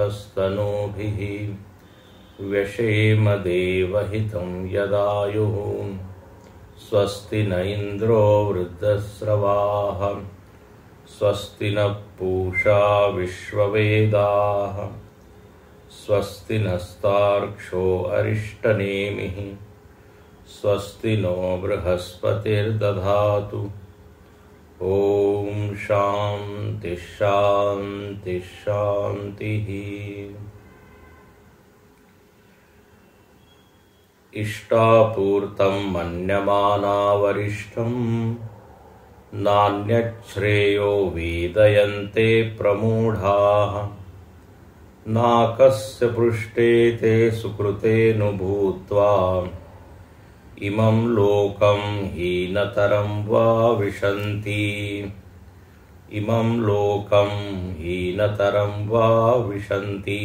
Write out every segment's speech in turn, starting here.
पूर्णमदस्तनूभिः व्यशेम देवहितं यदायुः। स्वस्ति न इंद्रो वृद्धस्रवाः स्वस्ति न पूषा विश्ववेदाः स्वस्ति नस्तार्क्ष्यो अरिष्टनेमिः स्वस्ति नो बृहस्पतिर्दधातु। ओम शांति शांति शांतिः। इष्टापूर्तं मन्यमाना वरिष्ठं नान्यच्छ्रेयो वेदयन्ते प्रमूढाः। नाकस्य पृष्ठे ते सुकृतेनु भूत्वा इमं लोकं हीनतरं वा विशन्ति। इमं लोकं हीनतरं वा विशन्ति।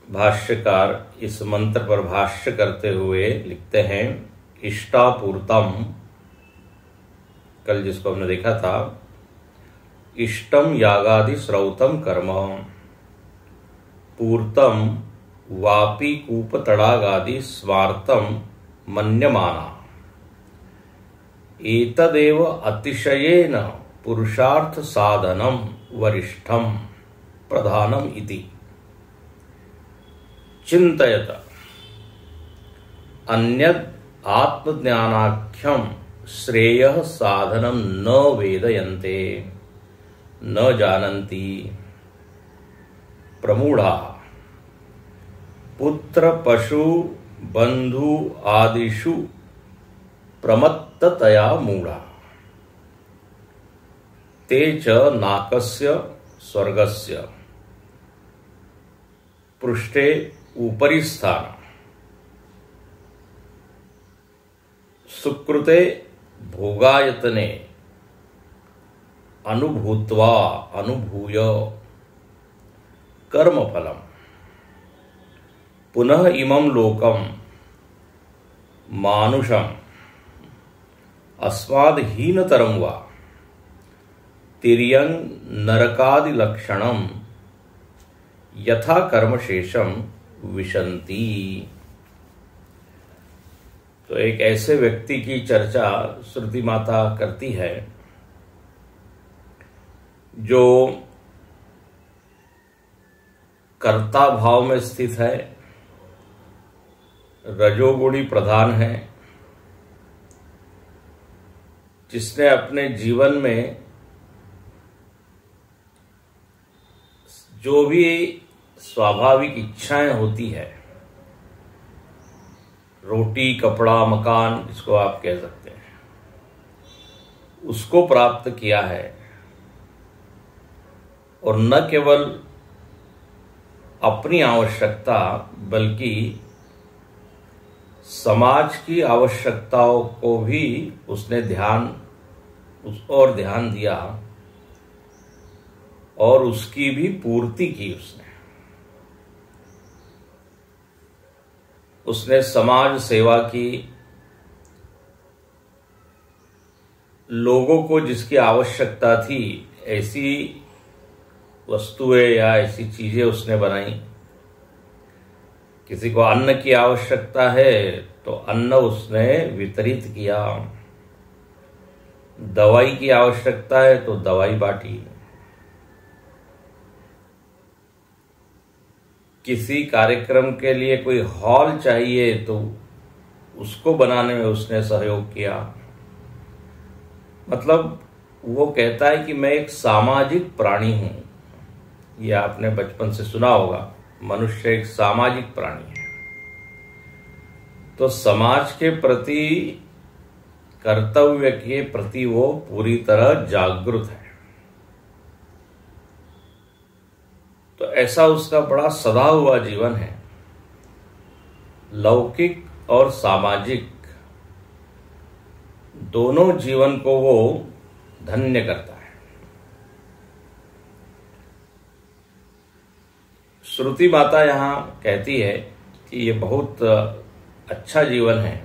भाष्यकार इस मंत्र पर भाष्य करते हुए लिखते हैं, इष्टापूर्तम, कल जिसको हमने देखा था, इष्टम यागादि श्रौतम कर्म, पूर्तम वापी कूप तड़ागादि स्वार्थम मन्यमाना। एतदेव अतिशयेन पुरुषार्थ साधनम वरिष्ठम प्रधानम इति चिंतयत अन्यद आत्मज्ञानाख्यम श्रेयः साधनम न वेदयन्ते न जानन्ति प्रमूढ़ा। पुत्र पशु बंधु आदिषु प्रमत्ततया मूढ़ा। ते च नाकस्य स्वर्गस्य पृष्ठे उपरि स्थान सुकृते भोगायतने अनुभूत्वा अनुभूय कर्मफलम् पुनः इमं लोकं मानुषम् अस्माद्हीनतरं वा तिर्यं नरकादिलक्षणं यथा कर्मशेषम विशन्ति। तो एक ऐसे व्यक्ति की चर्चा श्रुति माता करती है जो कर्ता भाव में स्थित है, रजोगुणी प्रधान है, जिसने अपने जीवन में जो भी स्वाभाविक इच्छाएं होती है, रोटी कपड़ा मकान जिसको आप कह सकते हैं, उसको प्राप्त किया है। और न केवल अपनी आवश्यकता बल्कि समाज की आवश्यकताओं को भी उसने ध्यान दिया और उसकी भी पूर्ति की। उसने समाज सेवा की, लोगों को जिसकी आवश्यकता थी ऐसी वस्तुएं या ऐसी चीजें उसने बनाई। किसी को अन्न की आवश्यकता है तो अन्न उसने वितरित किया, दवाई की आवश्यकता है तो दवाई बांटी, किसी कार्यक्रम के लिए कोई हॉल चाहिए तो उसको बनाने में उसने सहयोग किया। मतलब वो कहता है कि मैं एक सामाजिक प्राणी हूं। ये आपने बचपन से सुना होगा, मनुष्य एक सामाजिक प्राणी है। तो समाज के प्रति, कर्तव्य के प्रति वो पूरी तरह जागरूक है। तो ऐसा उसका बड़ा सदा हुआ जीवन है। लौकिक और सामाजिक दोनों जीवन को वो धन्य करता है। श्रुति माता यहां कहती है कि ये बहुत अच्छा जीवन है,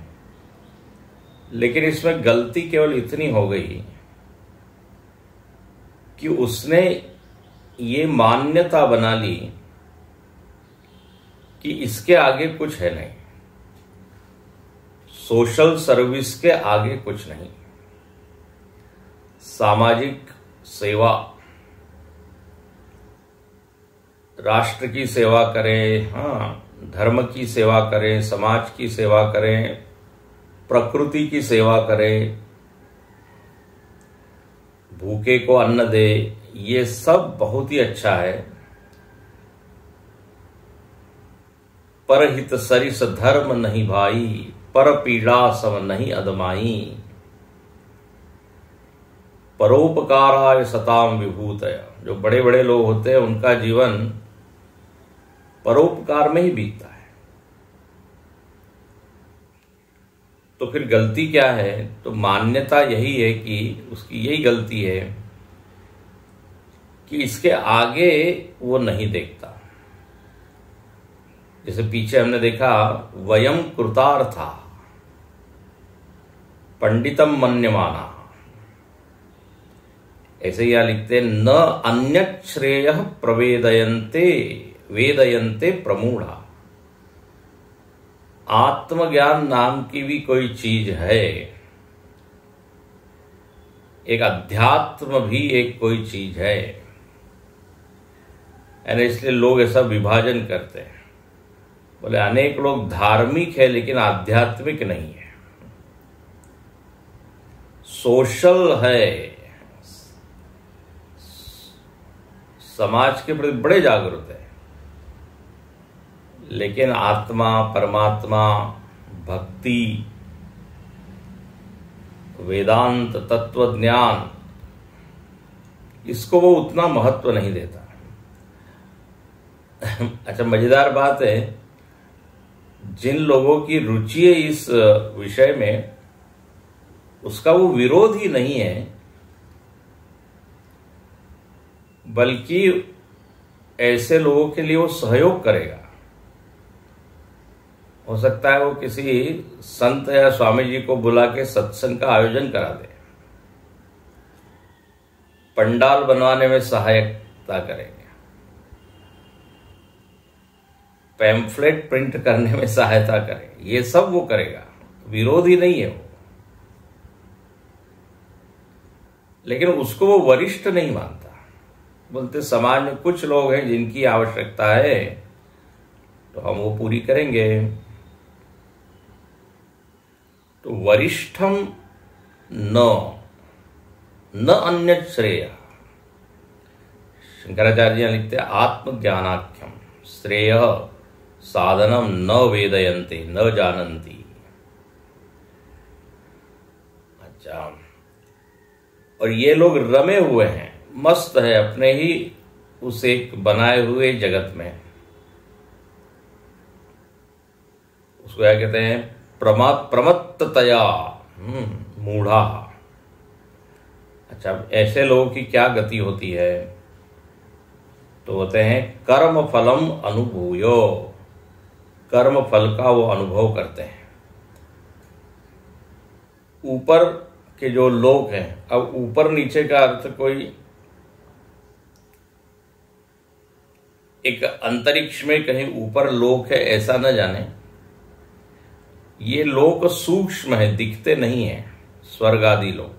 लेकिन इसमें गलती केवल इतनी हो गई कि उसने ये मान्यता बना ली कि इसके आगे कुछ है नहीं, सोशल सर्विस के आगे कुछ नहीं, सामाजिक सेवा, राष्ट्र की सेवा करें, धर्म की सेवा करें, समाज की सेवा करें, प्रकृति की सेवा करें, भूखे को अन्न दे, ये सब बहुत ही अच्छा है। परहित सरिस धर्म नहीं भाई, पर पीड़ा सम नहीं अदमाई, परोपकाराय सताम विभूतय। जो बड़े बड़े लोग होते हैं उनका जीवन परोपकार में ही बीतता है। तो फिर गलती क्या है? तो मान्यता यही है कि उसकी यही गलती है कि इसके आगे वो नहीं देखता। जैसे पीछे हमने देखा, वयम कृतार्था पंडितम मन्यमाना, ऐसे यहां लिखते, न अन्यत् श्रेयः प्रवेदयन्ते वेदयन्ते प्रमूढ़ा। आत्मज्ञान नाम की भी कोई चीज है, एक अध्यात्म भी एक कोई चीज है। यानी इसलिए लोग ऐसा विभाजन करते हैं, बोले अनेक लोग धार्मिक है लेकिन आध्यात्मिक नहीं है, सोशल है, समाज के प्रति बड़े जागरूक है, लेकिन आत्मा, परमात्मा, भक्ति, वेदांत, तत्व ज्ञान, इसको वो उतना महत्व नहीं देता। अच्छा, मजेदार बात है, जिन लोगों की रुचि है इस विषय में, उसका वो विरोध ही नहीं है, बल्कि ऐसे लोगों के लिए वो सहयोग करेगा। हो सकता है वो किसी संत या स्वामी जी को बुला के सत्संग का आयोजन करा दे, पंडाल बनवाने में सहायता करेंगे, पैम्फलेट प्रिंट करने में सहायता करेंगे, ये सब वो करेगा, विरोधी नहीं है वो। लेकिन उसको वो वरिष्ठ नहीं मानता। बोलते समाज में कुछ लोग हैं जिनकी आवश्यकता है तो हम वो पूरी करेंगे। तो वरिष्ठम न अन्य श्रेय, शंकराचार्य लिखते हैं, आत्मज्ञानाख्यम श्रेय साधनम न वेदयन्ते न जानन्ति। अच्छा, और ये लोग रमे हुए हैं, मस्त है अपने ही उस एक बनाए हुए जगत में। उसको क्या कहते हैं? प्रमत्ततया मूढ़ा। अच्छा, ऐसे लोगों की क्या गति होती है? तो होते हैं कर्म फलम अनुभूयो, कर्म फल का वो अनुभव करते हैं। ऊपर के जो लोग हैं, अब ऊपर नीचे का अर्थ कोई एक अंतरिक्ष में कहीं ऊपर लोक है ऐसा न जाने, ये लोक सूक्ष्म है, दिखते नहीं है, स्वर्ग आदि लोक।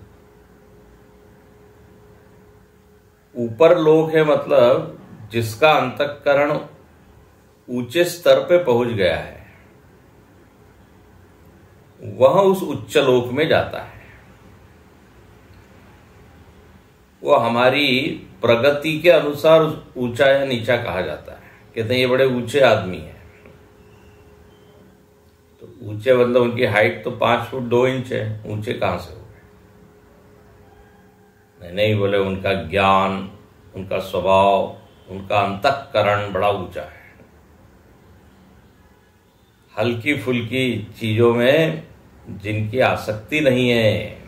ऊपर लोक है मतलब जिसका अंतःकरण ऊंचे स्तर पे पहुंच गया है, वह उस उच्च लोक में जाता है। वो हमारी प्रगति के अनुसार ऊंचा या नीचा कहा जाता है। कहते हैं ये बड़े ऊंचे आदमी हैं, तो ऊंचे मतलब उनकी हाइट तो 5 फुट 2 इंच है, ऊंचे कहां से हो गए? नहीं, बोले उनका ज्ञान, उनका स्वभाव, उनका अंतःकरण बड़ा ऊंचा है। हल्की फुल्की चीजों में जिनकी आसक्ति नहीं है,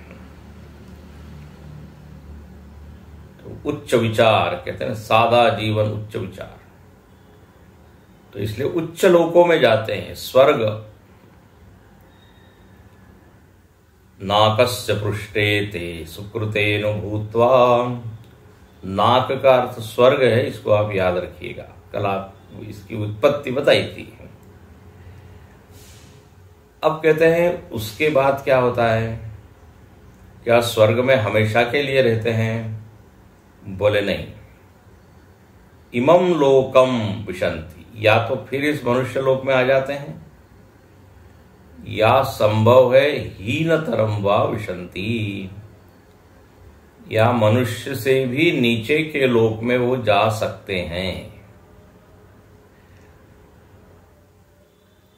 तो उच्च विचार कहते हैं, सादा जीवन उच्च विचार। तो इसलिए उच्च लोकों में जाते हैं। स्वर्ग नाकस्य पृष्ठे ते सुकृतेन भूत्वा नाक का अर्थ स्वर्ग है, इसको आप याद रखिएगा। कल आप इसकी उत्पत्ति बताई थी। अब कहते हैं उसके बाद क्या होता है, क्या स्वर्ग में हमेशा के लिए रहते हैं? बोले नहीं। इमम लोकम विशंति, या तो फिर इस मनुष्य लोक में आ जाते हैं, या संभव है हीनतरम वा विशंति, या मनुष्य से भी नीचे के लोक में वो जा सकते हैं।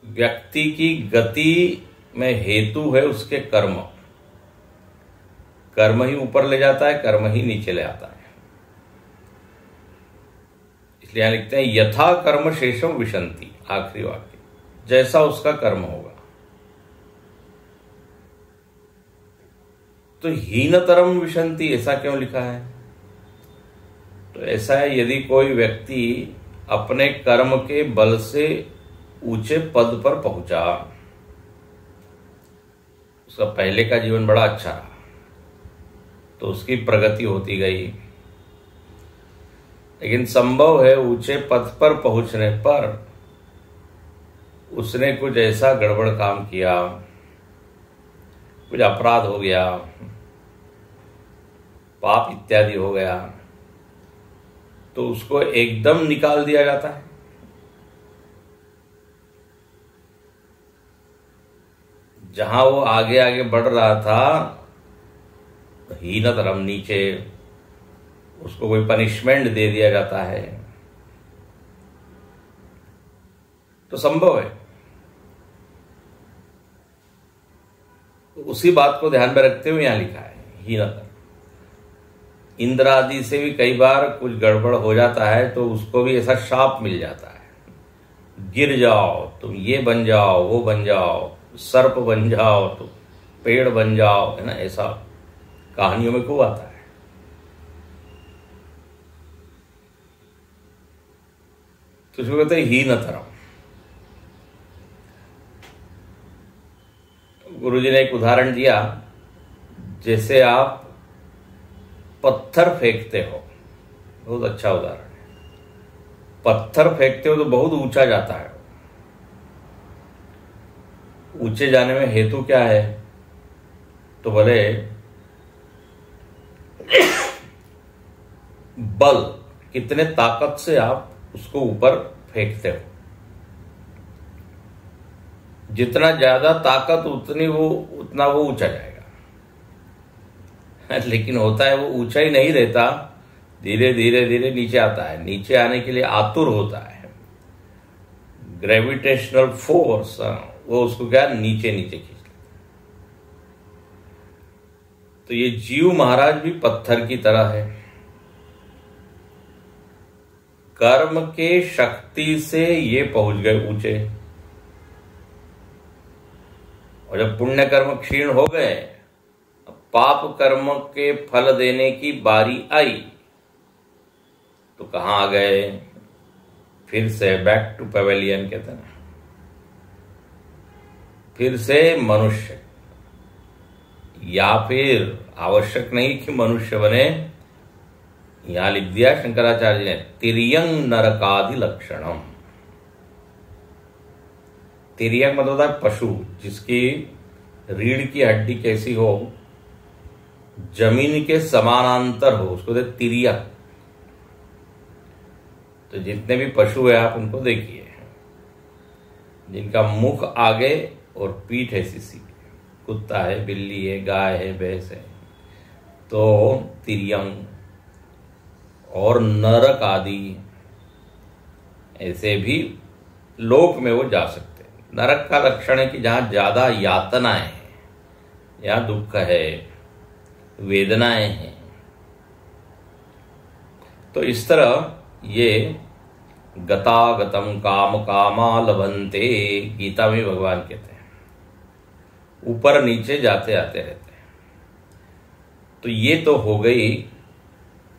व्यक्ति की गति में हेतु है उसके कर्म। कर्म ही ऊपर ले जाता है, कर्म ही नीचे ले आता है। इसलिए यहां लिखते हैं यथा कर्म शेषम विशंति, आखिरी वाक्य, जैसा उसका कर्म होगा। तो हीनतरम विशंति ऐसा क्यों लिखा है? तो ऐसा है, यदि कोई व्यक्ति अपने कर्म के बल से ऊंचे पद पर पहुंचा, उसका पहले का जीवन बड़ा अच्छा रहा, तो उसकी प्रगति होती गई। लेकिन संभव है ऊंचे पद पर पहुंचने पर उसने कुछ ऐसा गड़बड़ काम किया, कुछ अपराध हो गया, पाप इत्यादि हो गया, तो उसको एकदम निकाल दिया जाता है। जहां वो आगे आगे बढ़ रहा था, हीनतरम, नीचे, उसको कोई पनिशमेंट दे दिया जाता है। तो संभव है। उसी बात को ध्यान में रखते हुए यहां लिखा है हीनतरम। इंद्र आदि से भी कई बार कुछ गड़बड़ हो जाता है, तो उसको भी ऐसा शाप मिल जाता है, गिर जाओ तुम, ये बन जाओ, वो बन जाओ, सर्प बन जाओ, तो पेड़ बन जाओ, है ना, ऐसा कहानियों में खूब आता है। तो इसको कहते हैं हीनतरम। गुरुजी ने एक उदाहरण दिया, जैसे आप पत्थर फेंकते हो, बहुत अच्छा उदाहरण है। पत्थर फेंकते हो तो बहुत ऊंचा जाता है। ऊंचे जाने में हेतु क्या है? तो बोले बल, कितने ताकत से आप उसको ऊपर फेंकते हो। जितना ज्यादा ताकत उतना वो ऊंचा जाएगा। लेकिन होता है वो ऊंचा ही नहीं रहता, धीरे धीरे धीरे नीचे आता है। नीचे आने के लिए आतुर होता है, ग्रेविटेशनल फोर्स वो उसको क्या नीचे नीचे खींच लेता है। तो ये जीव महाराज भी पत्थर की तरह है। कर्म के शक्ति से ये पहुंच गए ऊंचे, और जब पुण्य कर्म क्षीण हो गए, पाप कर्म के फल देने की बारी आई, तो कहां आ गए? फिर से बैक टू पेवेलियन कहते हैं, फिर से मनुष्य। या फिर आवश्यक नहीं कि मनुष्य बने, यहां लिख दिया शंकराचार्य ने तिर्यंग नरकादि लक्षणम। तिर्यंग मतलब होता है पशु, जिसकी रीढ़ की हड्डी कैसी हो, जमीन के समानांतर हो, उसको कहते तिर्यक। तो जितने भी पशु है आप उनको देखिए, जिनका मुख आगे और पीठ ऐसी सी, कुत्ता है, बिल्ली है, गाय है, भैंस है, तो तिर्यंग। और नरक आदि ऐसे भी लोक में वो जा सकते हैं। नरक का लक्षण है कि जहां ज्यादा यातनाएं हैं, या दुख है, वेदनाएं हैं। तो इस तरह ये गतागतम काम कामा लभन्ते, गीता में भगवान कहते हैं, ऊपर नीचे जाते आते रहते हैं। तो ये तो हो गई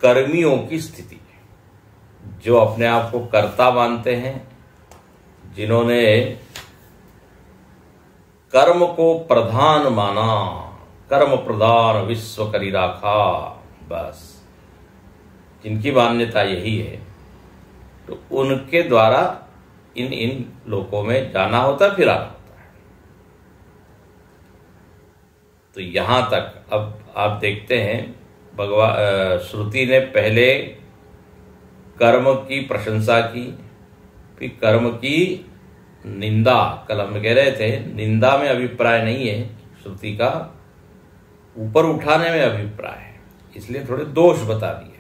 कर्मियों की स्थिति, जो अपने आप को कर्ता मानते हैं, जिन्होंने कर्म को प्रधान माना, कर्म प्रधान विश्व करी राखा, बस जिनकी मान्यता यही है, तो उनके द्वारा इन लोकों में जाना होता है, फिर आना होता है। तो यहां तक अब आप देखते हैं, भगवान श्रुति ने पहले कर्म की प्रशंसा की, फिर कर्म की निंदा। कल हम कह रहे थे निंदा में अभिप्राय नहीं है श्रुति का, ऊपर उठाने में अभिप्राय है, इसलिए थोड़े दोष बता दिए।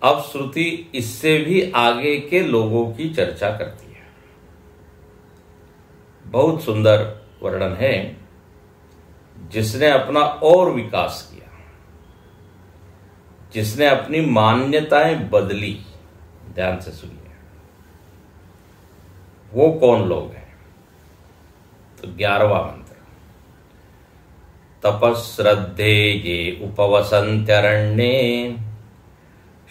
अब श्रुति इससे भी आगे के लोगों की चर्चा करती है। बहुत सुंदर वर्णन है, जिसने अपना और विकास किया, जिसने अपनी मान्यताएं बदली। ध्यान से सुनिए, वो कौन लोग हैं? तो 11वां मंत्र, तपश्रद्धे ये उपवसन्त्यरण्ये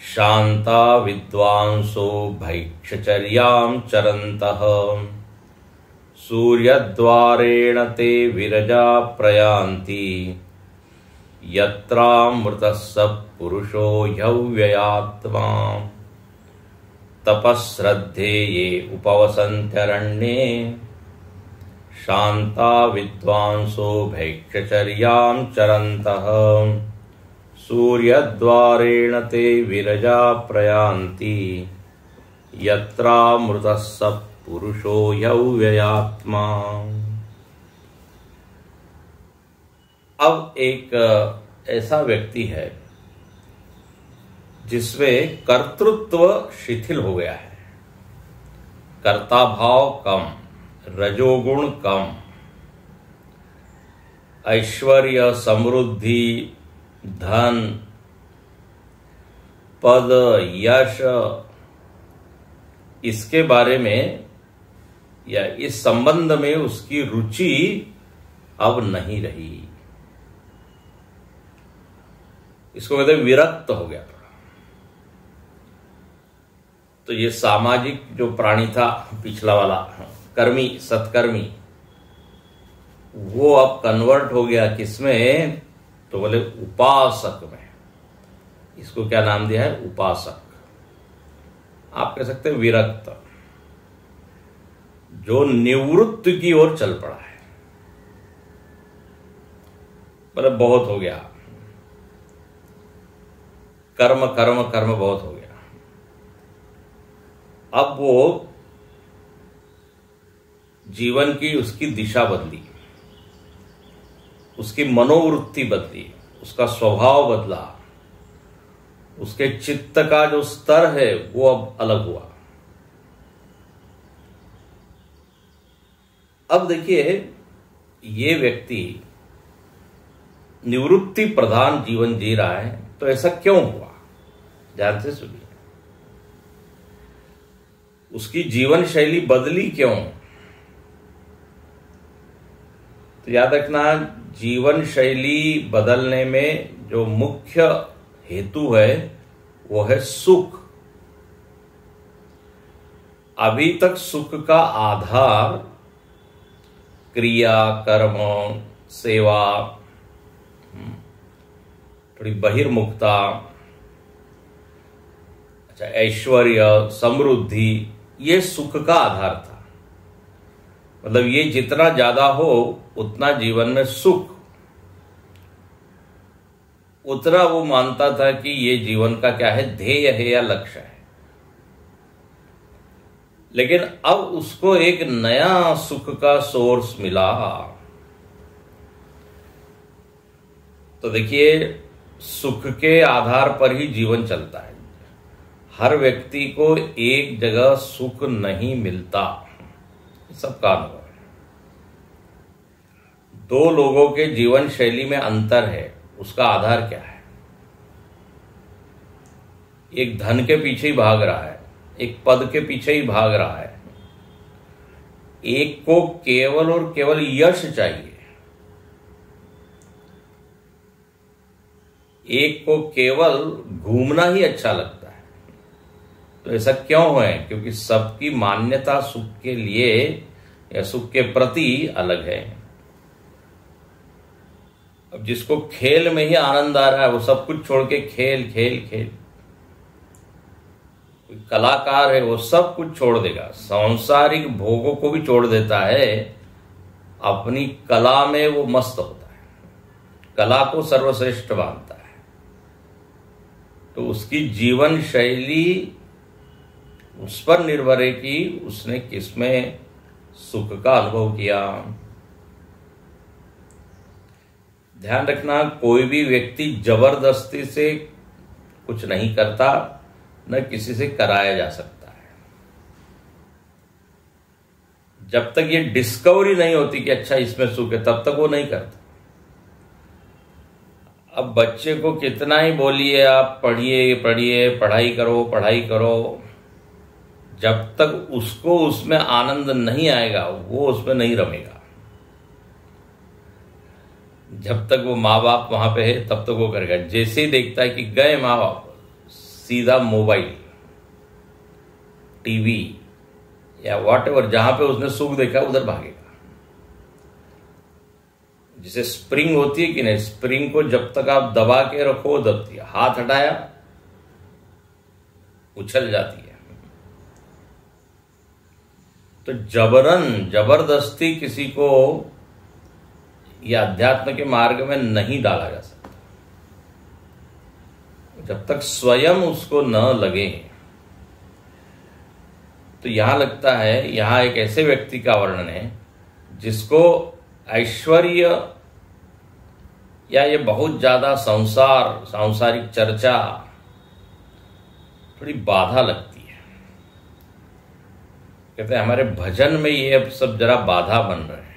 शांता विद्वांसो भैक्षचर्यां चरन्तः सूर्यद्वारेण ते विरजा प्रयान्ति यत्रामृतः स पुरुषो ह्यव्ययात्मा। तपश्रद्धे ये उपवसन्त्यरण्ये शांता विद्वांसो भैक्षचर्यां चरन्तः सूर्यद्वारेण ते विरजा प्रयान्ति यत्रामृतः स पुरुषो ह्यव्ययात्मा। अब एक ऐसा व्यक्ति है जिसमें कर्तृत्व शिथिल हो गया है, कर्ता भाव कम, रजोगुण कम, ऐश्वर्य, समृद्धि, धन, पद, यश, इसके बारे में या इस संबंध में उसकी रुचि अब नहीं रही। इसको कहते हैं विरक्त हो गया। तो ये सामाजिक जो प्राणी था पिछला वाला, कर्मी, सत्कर्मी, वो अब कन्वर्ट हो गया किसमें? तो बोले उपासक में। इसको क्या नाम दिया है? उपासक। आप कह सकते हैं विरक्त, जो निवृत्त की ओर चल पड़ा है। मतलब बहुत हो गया, कर्म कर्म कर्म बहुत हो गया। अब वो जीवन की उसकी दिशा बदली, उसकी मनोवृत्ति बदली, उसका स्वभाव बदला, उसके चित्त का जो स्तर है वो अब अलग हुआ। अब देखिए, ये व्यक्ति निवृत्ति प्रधान जीवन जी रहा है, तो ऐसा क्यों हुआ? ध्यान से सुनिए, उसकी जीवन शैली बदली क्यों? तो याद रखना, जीवन शैली बदलने में जो मुख्य हेतु है वो है सुख। अभी तक सुख का आधार क्रिया, कर्म, सेवा, थोड़ी बहिर्मुखता, अच्छा ऐश्वर्य, समृद्धि, ये सुख का आधार था। मतलब ये जितना ज्यादा हो उतना जीवन में सुख, उतना वो मानता था कि ये जीवन का क्या है, ध्येय है या लक्ष्य है। लेकिन अब उसको एक नया सुख का सोर्स मिला। तो देखिए, सुख के आधार पर ही जीवन चलता है। हर व्यक्ति को एक जगह सुख नहीं मिलता, सबका अनुभव है। दो लोगों के जीवन शैली में अंतर है, उसका आधार क्या है? एक धन के पीछे ही भाग रहा है, एक पद के पीछे ही भाग रहा है, एक को केवल और केवल यश चाहिए, एक को केवल घूमना ही अच्छा लगता है। तो ऐसा क्यों है? क्योंकि सबकी मान्यता सुख के लिए या सुख के प्रति अलग है। अब जिसको खेल में ही आनंद आ रहा है वो सब कुछ छोड़ के खेल खेल खेल, कोई कलाकार है वो सब कुछ छोड़ देगा, सांसारिक भोगों को भी छोड़ देता है, अपनी कला में वो मस्त होता है, कला को सर्वश्रेष्ठ मानता है। तो उसकी जीवन शैली उस पर निर्भर है कि उसने किसमें सुख का अनुभव किया। ध्यान रखना, कोई भी व्यक्ति जबरदस्ती से कुछ नहीं करता, न किसी से कराया जा सकता है। जब तक ये डिस्कवरी नहीं होती कि अच्छा इसमें सुख है, तब तक वो नहीं करता। अब बच्चे को कितना ही बोलिए आप पढ़िए पढ़िए, पढ़ाई करो पढ़ाई करो, जब तक उसको उसमें आनंद नहीं आएगा वो उसमें नहीं रमेगा। जब तक वो माँ बाप वहां पे है तब तक वो करेगा। जैसे ही देखता है कि गए माँ बाप, सीधा मोबाइल, टीवी या व्हाटएवर, जहां पे उसने सुख देखा उधर भागेगा। जिसे स्प्रिंग होती है कि नहीं, स्प्रिंग को जब तक आप दबा के रखो दबती है, हाथ हटाया उछल जाती है। तो जबरदस्ती किसी को या अध्यात्म के मार्ग में नहीं डाला जा सकता जब तक स्वयं उसको न लगे। तो यहां लगता है, यहां एक ऐसे व्यक्ति का वर्णन है जिसको ऐश्वर्य या ये बहुत ज्यादा सांसारिक चर्चा थोड़ी बाधा लगती है। कहते हैं हमारे भजन में ये अब सब जरा बाधा बन रहे हैं।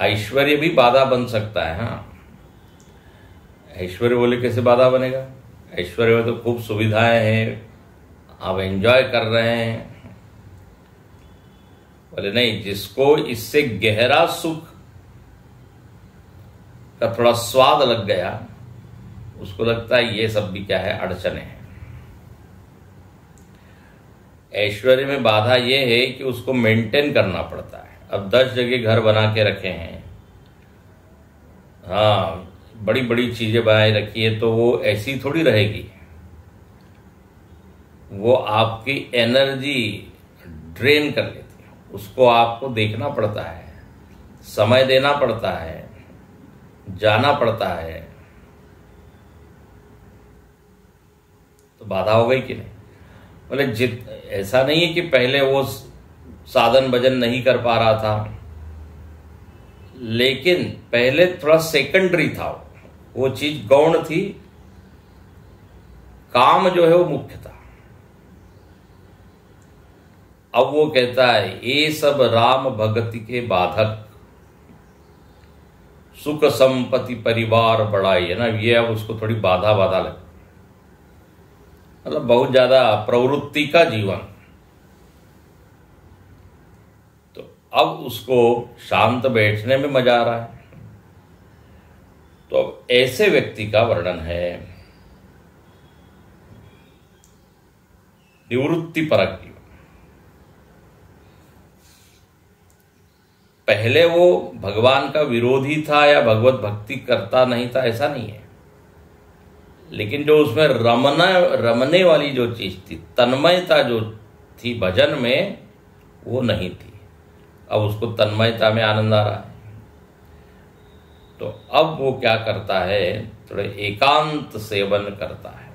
ऐश्वर्य भी बाधा बन सकता है। हाँ, ऐश्वर्य बोले कैसे बाधा बनेगा? ऐश्वर्य में तो खूब सुविधाएं हैं, आप एंजॉय कर रहे हैं। बोले नहीं, जिसको इससे गहरा सुख का थोड़ा स्वाद लग गया, उसको लगता है ये सब भी क्या है, अड़चने हैं। ऐश्वर्य में बाधा ये है कि उसको मेंटेन करना पड़ता है। अब 10 जगह घर बना के रखे हैं, हाँ, बड़ी बड़ी चीजें बनाए रखी है, तो वो ऐसी थोड़ी रहेगी। वो आपकी एनर्जी ड्रेन कर लेती है। उसको आपको देखना पड़ता है, समय देना पड़ता है, जाना पड़ता है। तो बाधा हो गई कि नहीं? बोले ऐसा नहीं है कि पहले वो साधन भजन नहीं कर पा रहा था, लेकिन पहले थोड़ा सेकेंडरी था, वो चीज गौण थी, काम जो है वो मुख्य था। अब वो कहता है ये सब राम भगति के बाधक, सुख संपत्ति परिवार बढ़ाई, है ना, ये अब उसको थोड़ी बाधा लगे। मतलब बहुत ज्यादा प्रवृत्ति का जीवन। तो अब उसको शांत बैठने में मजा आ रहा है। तो अब ऐसे व्यक्ति का वर्णन है निवृत्ति परक जीवन। पहले वो भगवान का विरोधी था या भगवत भक्ति करता नहीं था, ऐसा नहीं है, लेकिन जो उसमें रमने वाली जो चीज थी, तन्मयता जो थी भजन में, वो नहीं थी। अब उसको तन्मयता में आनंद आ रहा है। तो अब वो क्या करता है, थोड़े एकांत सेवन करता है।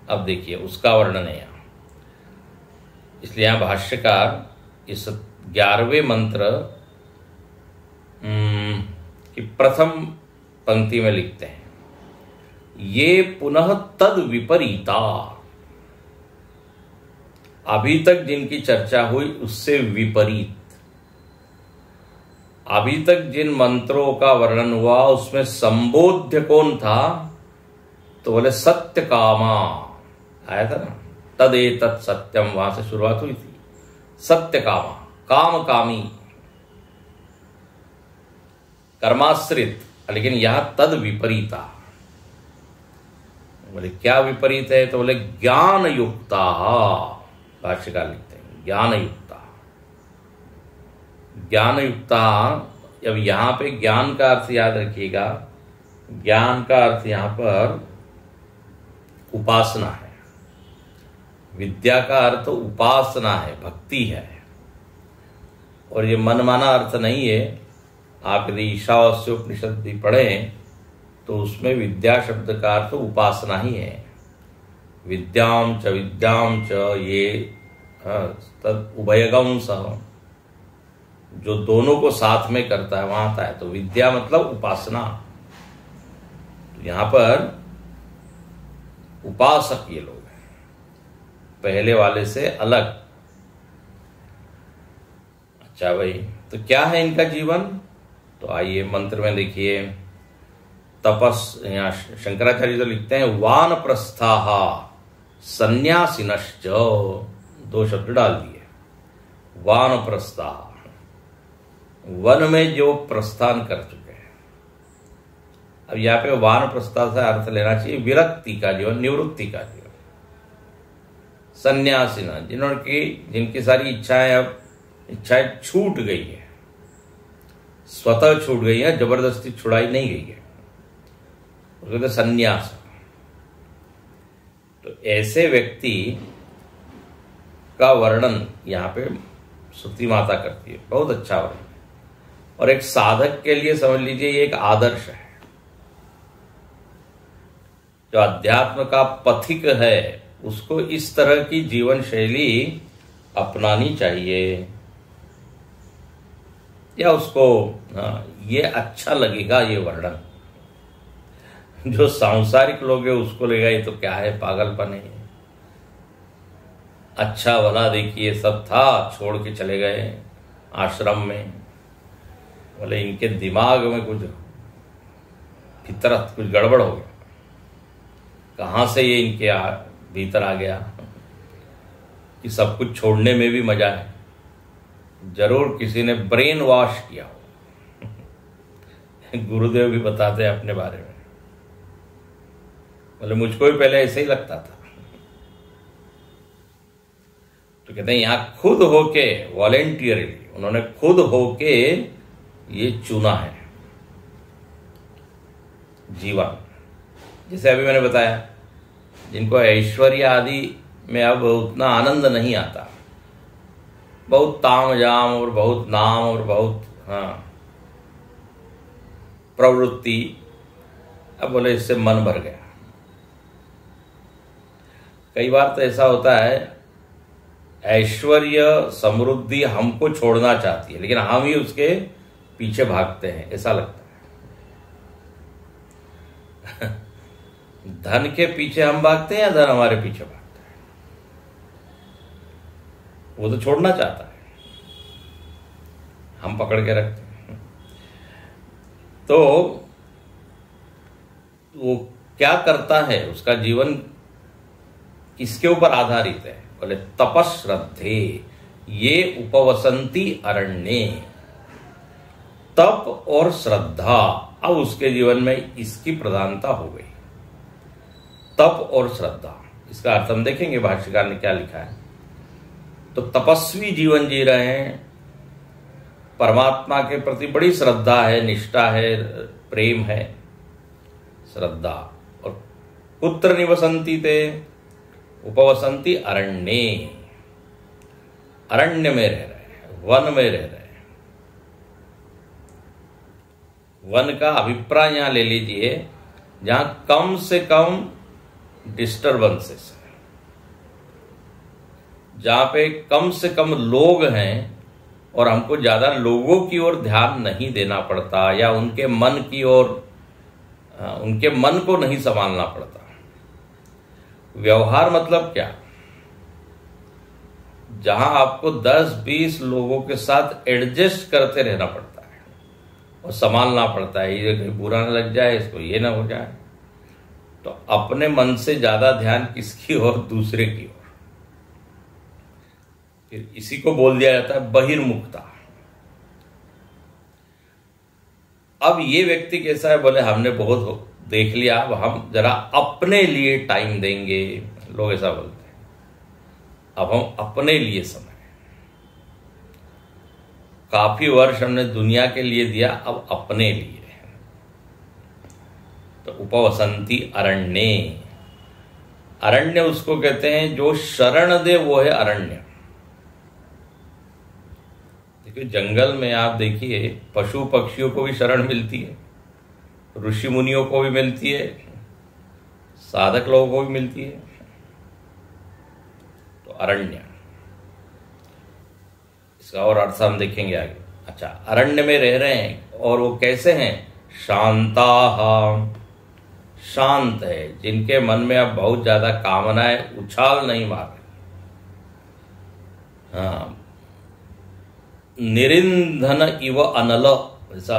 अब देखिए उसका वर्णन है यहाँ। इसलिए यहाँ भाष्यकार इस 11वें मंत्र की प्रथम पंक्ति में लिखते हैं, ये पुनः तद विपरीता, अभी तक जिनकी चर्चा हुई उससे विपरीत। अभी तक जिन मंत्रों का वर्णन हुआ उसमें संबोध्य कौन था? तो बोले सत्य कामा आया था ना, तदे तत् सत्यम, वहां से शुरुआत हुई थी। सत्य कामा, काम कामी, कर्माश्रित, लेकिन यहां तद विपरीता। बोले क्या विपरीत है? तो बोले ज्ञान युक्ता, भाष्यकार लिखते हैं ज्ञान युक्ता। ज्ञान युक्ता अब यहां पे ज्ञान का अर्थ याद रखिएगा, ज्ञान का अर्थ यहां पर उपासना है। विद्या का अर्थ उपासना है, भक्ति है। और ये मनमाना अर्थ नहीं है। आप यदि ईशावास्योपनिषद भी पढ़ें तो उसमें विद्या शब्द का अर्थ उपासना ही है। विद्याम च ये तद उभयगम सह, जो दोनों को साथ में करता है वहां आता है। तो विद्या मतलब उपासना। तो यहां पर उपासक ये लोग हैं, पहले वाले से अलग। अच्छा भाई, तो क्या है इनका जीवन? तो आइए मंत्र में देखिए। तपस, यहाँ शंकराचार्य तो लिखते हैं वानप्रस्थाः सन्यासिनश्च, 2 शब्द डाल दिए। वानप्रस्थाः, वन में जो प्रस्थान कर चुके हैं। अब यहाँ पे वानप्रस्थ से अर्थ लेना चाहिए विरक्ति का जीवन, निवृत्ति का जीवन। सन्यासिना, जिनकी सारी इच्छाएं अब इच्छाएं छूट गई है, स्वतः छूट गई है, जबरदस्ती छुड़ाई नहीं गई है, उसको कहते सन्यास। तो ऐसे व्यक्ति का वर्णन यहाँ पे श्रुति माता करती है, बहुत अच्छा वर्णन। और एक साधक के लिए समझ लीजिए ये एक आदर्श है। जो अध्यात्म का पथिक है उसको इस तरह की जीवन शैली अपनानी चाहिए, या उसको ये अच्छा लगेगा ये वर्णन। जो सांसारिक लोग हैं उसको लगेगा ये तो क्या है, पागलपन है। अच्छा भला देखिए सब था, छोड़ के चले गए आश्रम में, बोले इनके दिमाग में कुछ फितरत, कुछ गड़बड़ हो गया। कहाँ से ये इनके भीतर आ गया कि सब कुछ छोड़ने में भी मजा है। जरूर किसी ने ब्रेन वॉश किया हो। गुरुदेव भी बताते हैं अपने बारे में, बोले मुझको भी पहले ऐसे ही लगता था। तो कहते हैं यहां खुद होके, वॉलेंटियरली उन्होंने खुद होके ये चुना है जीवन। जैसे अभी मैंने बताया, जिनको ऐश्वर्य आदि में अब उतना आनंद नहीं आता, बहुत तामझाम और बहुत नाम और बहुत प्रवृत्ति, अब बोले इससे मन भर गया। कई बार तो ऐसा होता है, ऐश्वर्य समृद्धि हमको छोड़ना चाहती है लेकिन हम ही उसके पीछे भागते हैं, ऐसा लगता है। धन के पीछे हम भागते हैं या धन हमारे पीछे भागता है? वो तो छोड़ना चाहता है, हम पकड़ के रखते हैं। तो वो क्या करता है, उसका जीवन किसके ऊपर आधारित है? बोले तपश्रद्धे ये उपवसंती अरण्ये। तप और श्रद्धा, अब उसके जीवन में इसकी प्रधानता हो गई। तप और श्रद्धा, इसका अर्थ हम देखेंगे भाष्यकार ने क्या लिखा है। तो तपस्वी जीवन जी रहे हैं, परमात्मा के प्रति बड़ी श्रद्धा है, निष्ठा है, प्रेम है, श्रद्धा। और पुत्र निवसंती ते उपवसंती अरण्ये, अरण्य में रह रहे, वन में रह रहे। वन का अभिप्राय यहां ले लीजिए जहां कम से कम डिस्टर्बेंसेस है, जहां पे कम से कम लोग हैं और हमको ज्यादा लोगों की ओर ध्यान नहीं देना पड़ता, या उनके मन की ओर, उनके मन को नहीं संभालना पड़ता। व्यवहार मतलब क्या? जहां आपको 10-20 लोगों के साथ एडजस्ट करते रहना पड़ता है और संभालना पड़ता है, ये कहीं बुरा ना लग जाए, इसको ये ना हो जाए। तो अपने मन से ज्यादा ध्यान किसकी ओर? दूसरे की ओर। फिर इसी को बोल दिया जाता है बहिर्मुखता। अब ये व्यक्ति कैसा है? बोले हमने बहुत देख लिया, अब हम जरा अपने लिए टाइम देंगे। लोग ऐसा बोलते हैं, अब हम अपने लिए समय। काफी वर्ष हमने दुनिया के लिए दिया, अब अपने लिए। तो उपवसंती अरण्ये, अरण्य उसको कहते हैं जो शरण दे, वो है अरण्य। देखिए जंगल में आप देखिए पशु पक्षियों को भी शरण मिलती है, ऋषि मुनियों को भी मिलती है, साधक लोगों को भी मिलती है। तो अरण्य, इसका और अर्थ हम देखेंगे आगे। अच्छा, अरण्य में रह रहे हैं और वो कैसे हैं? शांता, शांत है, जिनके मन में अब बहुत ज्यादा कामनाएं उछाल नहीं मार रही। हाँ, निरिंधन इव अनल, ऐसा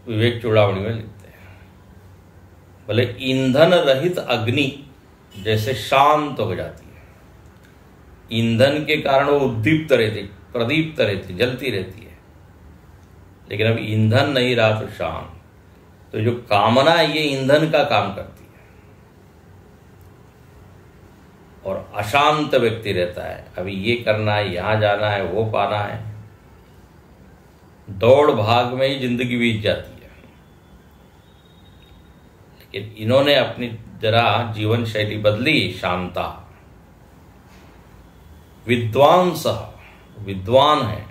विवेक चूड़ामणि में लिखते हैं। बोले ईंधन रहित अग्नि जैसे शांत हो जाती है। ईंधन के कारण वो उद्दीप्त रहती, प्रदीप्त रहती, जलती रहती है, लेकिन अब ईंधन नहीं रहा तो शांत। तो जो कामना है ये ईंधन का काम करती है, और अशांत व्यक्ति रहता है, अभी ये करना है, यहां जाना है, वो पाना है, दौड़ भाग में ही जिंदगी बीत जाती है। लेकिन इन्होंने अपनी जरा जीवन शैली बदली, शांता। विद्वांस, विद्वान है,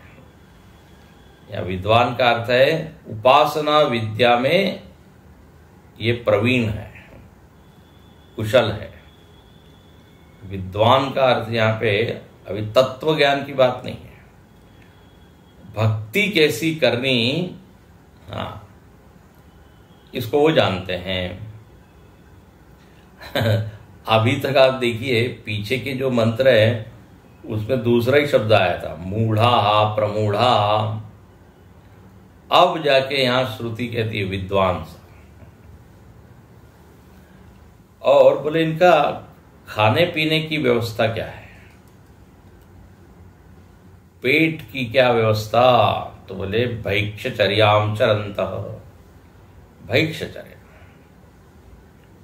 या विद्वान का अर्थ है उपासना विद्या में ये प्रवीण है, कुशल है। विद्वान का अर्थ यहाँ पे अभी तत्व ज्ञान की बात नहीं है, भक्ति कैसी करनी, हाँ, इसको वो जानते हैं। अभी तक आप देखिए पीछे के जो मंत्र है उसमें दूसरा ही शब्द आया था, मूढ़ा प्रमूढ़ा। अब जाके यहां श्रुति कहती है विद्वांस। और बोले इनका खाने पीने की व्यवस्था क्या है, पेट की क्या व्यवस्था? तो बोले भैक्षचर्याम चरन्तः, भैक्षचर्या,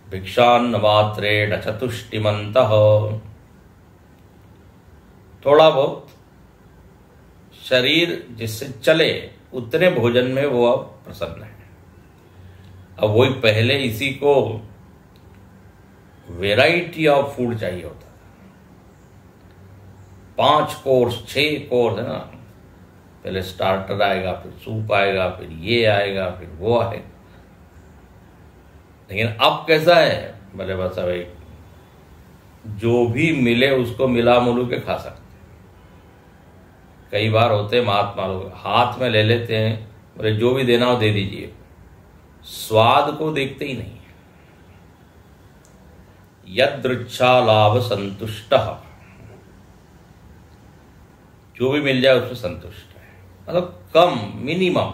भिक्षान्न मात्रेण चतुष्टिमन्तः। थोड़ा बहुत शरीर जिससे चले उतने भोजन में वो अब प्रसन्न है। अब वही पहले इसी को वेराइटी ऑफ फूड चाहिए होता था, 5 कोर्स 6 कोर्स है ना, पहले स्टार्टर आएगा, फिर सूप आएगा, फिर ये आएगा, फिर वो आएगा। लेकिन अब कैसा है, बोले बस अब एक जो भी मिले उसको मिला मुलू के खा सकते। कई बार होते महात्मा लोग हाथ में ले लेते हैं, बोले जो भी देना हो दे दीजिए, स्वाद को देखते ही नहीं है। यदृच्छा लाभ संतुष्ट, जो भी मिल जाए उसमें संतुष्ट है, मतलब कम, मिनिमम,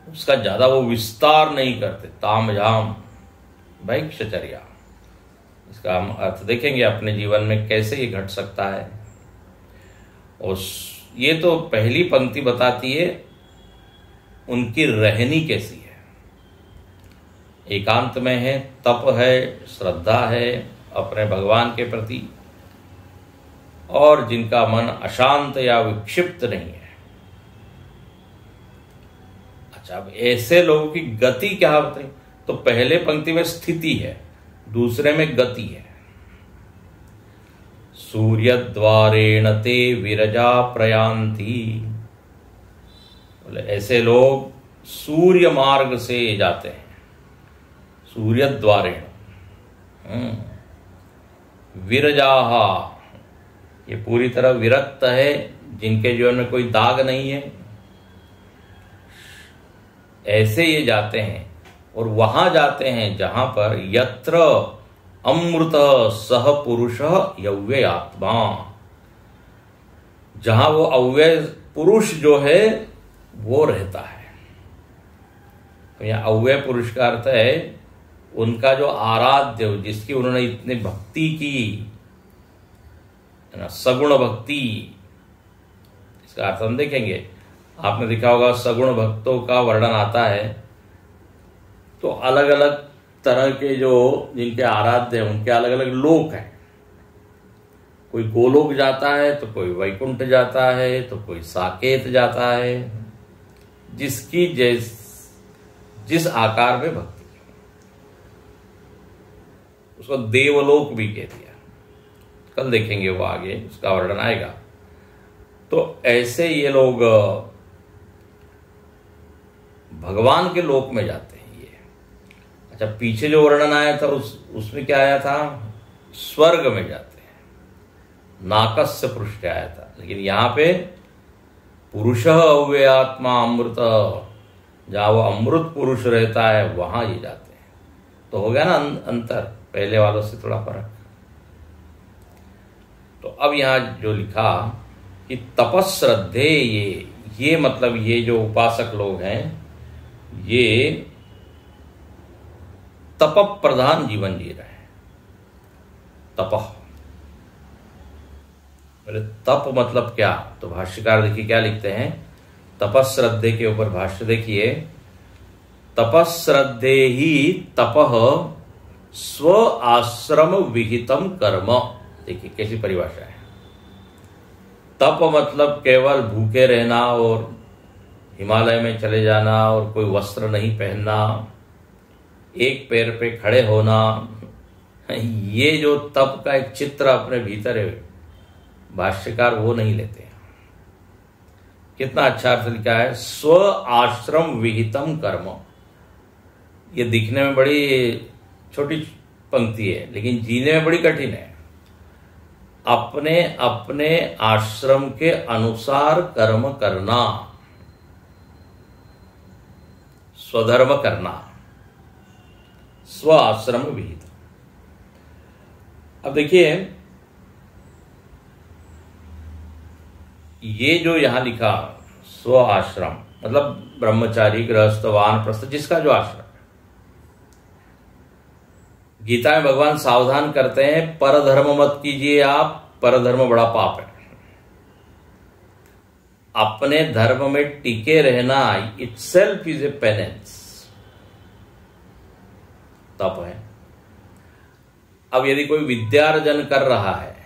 उसका ज्यादा वो विस्तार नहीं करते, तामझाम, भैक्षचर्या। इसका हम अर्थ देखेंगे अपने जीवन में कैसे ये घट सकता है। और ये तो पहली पंक्ति बताती है उनकी रहनी कैसी है। एकांत में है, तप है, श्रद्धा है अपने भगवान के प्रति, और जिनका मन अशांत या विक्षिप्त नहीं है। अच्छा, अब ऐसे लोगों की गति क्या होती है? तो पहले पंक्ति में स्थिति है, दूसरे में गति है। सूर्य द्वारेण ते विरजा प्रयांति, बोले ऐसे लोग सूर्य मार्ग से जाते हैं। सूर्य द्वारेण, विरजाहा, ये पूरी तरह विरक्त है, जिनके जीवन में कोई दाग नहीं है, ऐसे ये जाते हैं। और वहां जाते हैं जहां पर यत्र अमृत सह पुरुष यव्य आत्मा, जहां वो अव्यय पुरुष जो है वो रहता है। तो यहां अव्यय पुरुष का अर्थ है उनका जो आराध्य, जिसकी उन्होंने इतनी भक्ति की, है ना, सगुण भक्ति। इसका अर्थ हम देखेंगे। आपने देखा होगा सगुण भक्तों का वर्णन आता है तो अलग अलग तरह के जो जिनके आराध्य हैं उनके अलग अलग लोक हैं। कोई गोलोक जाता है तो कोई वैकुंठ जाता है तो कोई साकेत जाता है, जिसकी जिस आकार में भक्ति, उसको देवलोक भी कह दिया। कल देखेंगे वो आगे, उसका वर्णन आएगा। तो ऐसे ये लोग भगवान के लोक में जाते हैं ये। अच्छा, पीछे जो वर्णन आया था उसमें क्या आया था? स्वर्ग में जाते हैं, नाकस्य पृष्ठ आया था। लेकिन यहां पे पुरुषः अव्ययात्मा अमृत, जहां वो अमृत पुरुष रहता है वहां ये जाते हैं। तो हो गया ना अंतर, पहले वालों से थोड़ा फर्क। तो अब यहां जो लिखा कि तपश्रद्धे, ये मतलब ये जो उपासक लोग हैं ये तप प्रधान जीवन जी रहे हैं। तपः, तप मतलब क्या? तो भाष्यकार देखिए क्या लिखते हैं, तपश्रद्धे के ऊपर भाष्य देखिए, तपश्रद्धे ही तपः स्व आश्रम विहितम कर्म। देखिए कैसी परिभाषा है। तप मतलब केवल भूखे रहना और हिमालय में चले जाना और कोई वस्त्र नहीं पहनना, एक पैर पे खड़े होना, ये जो तप का एक चित्र अपने भीतर है, भाष्यकार वो नहीं लेते हैं। कितना अच्छा अर्थ लिखा है, स्व आश्रम विहितम कर्म। ये दिखने में बड़ी छोटी पंक्ति है लेकिन जीने में बड़ी कठिन है। अपने अपने आश्रम के अनुसार कर्म करना, स्वधर्म करना, स्व आश्रम विहित। अब देखिए ये जो यहां लिखा स्व आश्रम मतलब ब्रह्मचारी, गृहस्थ, वानप्रस्थ, जिसका जो आश्रम। गीता में भगवान सावधान करते हैं, परधर्म मत कीजिए आप, परधर्म बड़ा पाप है। अपने धर्म में टिके रहना इटसेल्फ इज ए पेनेंस, तप है। अब यदि कोई विद्यार्जन कर रहा है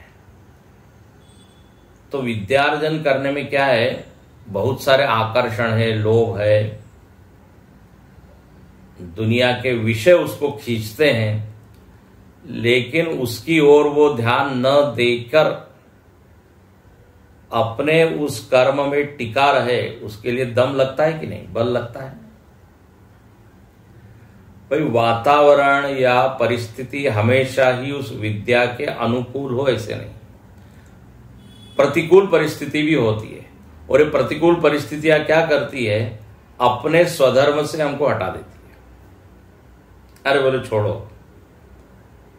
तो विद्यार्जन करने में क्या है, बहुत सारे आकर्षण है, लोभ है, दुनिया के विषय उसको खींचते हैं, लेकिन उसकी ओर वो ध्यान न देकर अपने उस कर्म में टिका रहे, उसके लिए दम लगता है कि नहीं, बल लगता है। भाई वातावरण या परिस्थिति हमेशा ही उस विद्या के अनुकूल हो ऐसे नहीं, प्रतिकूल परिस्थिति भी होती है। और ये प्रतिकूल परिस्थितियां क्या करती है, अपने स्वधर्म से हमको हटा देती है। अरे बोले छोड़ो,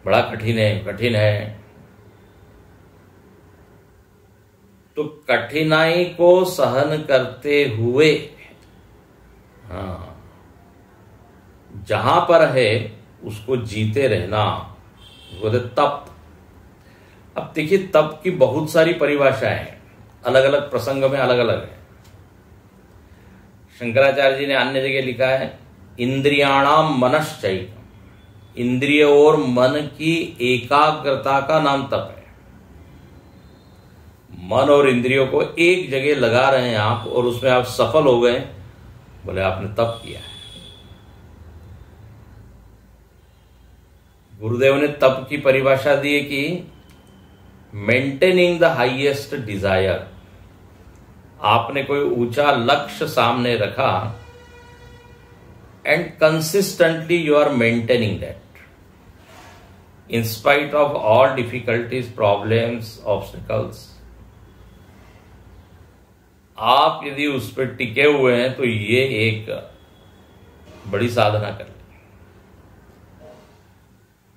बड़ा कठिन है, कठिन है। तो कठिनाई को सहन करते हुए जहां पर है उसको जीते रहना, बोले तप। अब देखिए तप की बहुत सारी परिभाषाएं हैं, अलग अलग प्रसंग में अलग अलग है। शंकराचार्य जी ने अन्य जगह लिखा है, इंद्रियाणाम मनश्चैव, इंद्रिय और मन की एकाग्रता का नाम तप है। मन और इंद्रियों को एक जगह लगा रहे हैं आप और उसमें आप सफल हो गए, बोले आपने तप किया है। गुरुदेव ने तप की परिभाषा दी है कि मेंटेनिंग द हाईएस्ट डिजायर। आपने कोई ऊंचा लक्ष्य सामने रखा and consistently you are maintaining that in spite of all difficulties, problems, obstacles। आप यदि उस पर टिके हुए हैं तो ये एक बड़ी साधना कर ली।